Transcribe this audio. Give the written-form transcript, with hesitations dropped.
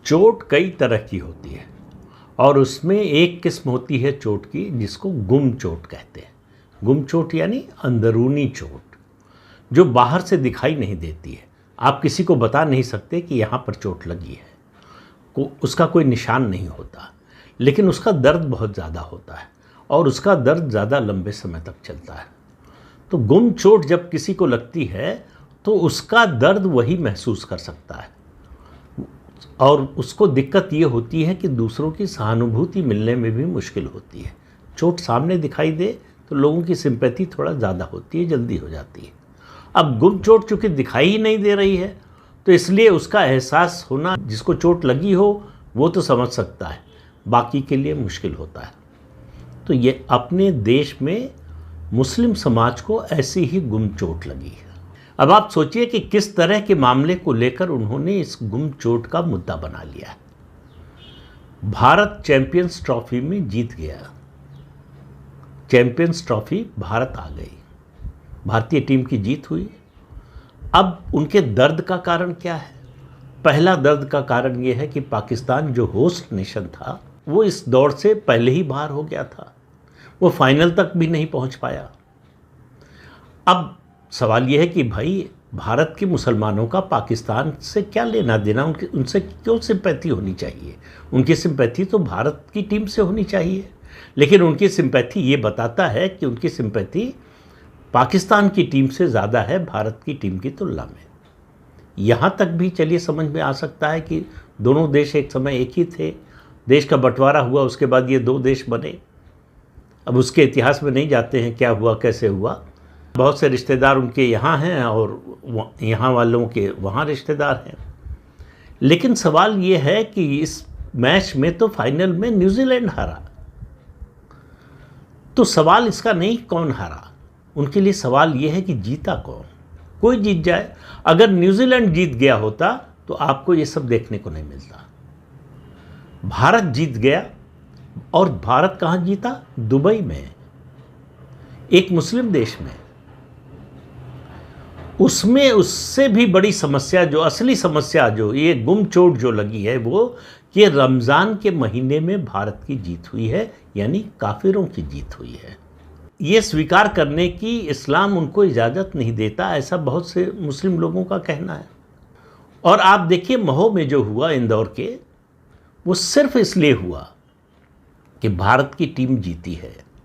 चोट कई तरह की होती है और उसमें एक किस्म होती है चोट की जिसको गुम चोट कहते हैं। गुम चोट यानी अंदरूनी चोट जो बाहर से दिखाई नहीं देती है। आप किसी को बता नहीं सकते कि यहाँ पर चोट लगी है, उसका कोई निशान नहीं होता, लेकिन उसका दर्द बहुत ज़्यादा होता है और उसका दर्द ज़्यादा लंबे समय तक चलता है। तो गुम चोट जब किसी को लगती है तो उसका दर्द वही महसूस कर सकता है और उसको दिक्कत ये होती है कि दूसरों की सहानुभूति मिलने में भी मुश्किल होती है। चोट सामने दिखाई दे तो लोगों की सिंपैथी थोड़ा ज़्यादा होती है, जल्दी हो जाती है। अब गुम चोट चूँकि दिखाई ही नहीं दे रही है तो इसलिए उसका एहसास होना, जिसको चोट लगी हो वो तो समझ सकता है, बाकी के लिए मुश्किल होता है। तो ये अपने देश में मुस्लिम समाज को ऐसी ही गुम चोट लगी है। अब आप सोचिए कि किस तरह के मामले को लेकर उन्होंने इस गुम चोट का मुद्दा बना लिया है। भारत चैंपियंस ट्रॉफी में जीत गया, चैंपियंस ट्रॉफी भारत आ गई, भारतीय टीम की जीत हुई। अब उनके दर्द का कारण क्या है? पहला दर्द का कारण यह है कि पाकिस्तान जो होस्ट नेशन था वो इस दौड़ से पहले ही बाहर हो गया था, वो फाइनल तक भी नहीं पहुंच पाया। अब सवाल यह है कि भाई भारत के मुसलमानों का पाकिस्तान से क्या लेना देना, उनसे क्यों सिंपैथी होनी चाहिए? उनकी सिंपैथी तो भारत की टीम से होनी चाहिए, लेकिन उनकी सिंपैथी ये बताता है कि उनकी सिंपैथी पाकिस्तान की टीम से ज़्यादा है भारत की टीम की तुलना में। यहाँ तक भी चलिए समझ में आ सकता है कि दोनों देश एक समय एक ही थे, देश का बंटवारा हुआ, उसके बाद ये दो देश बने। अब उसके इतिहास में नहीं जाते हैं क्या हुआ कैसे हुआ, बहुत से रिश्तेदार उनके यहाँ हैं और यहाँ वालों के वहाँ रिश्तेदार हैं। लेकिन सवाल ये है कि इस मैच में तो फाइनल में न्यूजीलैंड हारा। तो सवाल इसका नहीं कौन हारा, उनके लिए सवाल ये है कि जीता कौन। कोई जीत जाए, अगर न्यूजीलैंड जीत गया होता तो आपको ये सब देखने को नहीं मिलता। भारत जीत गया और भारत कहाँ जीता? दुबई में, एक मुस्लिम देश में। उसमें उससे भी बड़ी समस्या, जो असली समस्या जो ये गुम चोट जो लगी है वो कि रमज़ान के महीने में भारत की जीत हुई है, यानी काफिरों की जीत हुई है। ये स्वीकार करने की इस्लाम उनको इजाज़त नहीं देता, ऐसा बहुत से मुस्लिम लोगों का कहना है। और आप देखिए महो में जो हुआ इंदौर के, वो सिर्फ इसलिए हुआ कि भारत की टीम जीती है।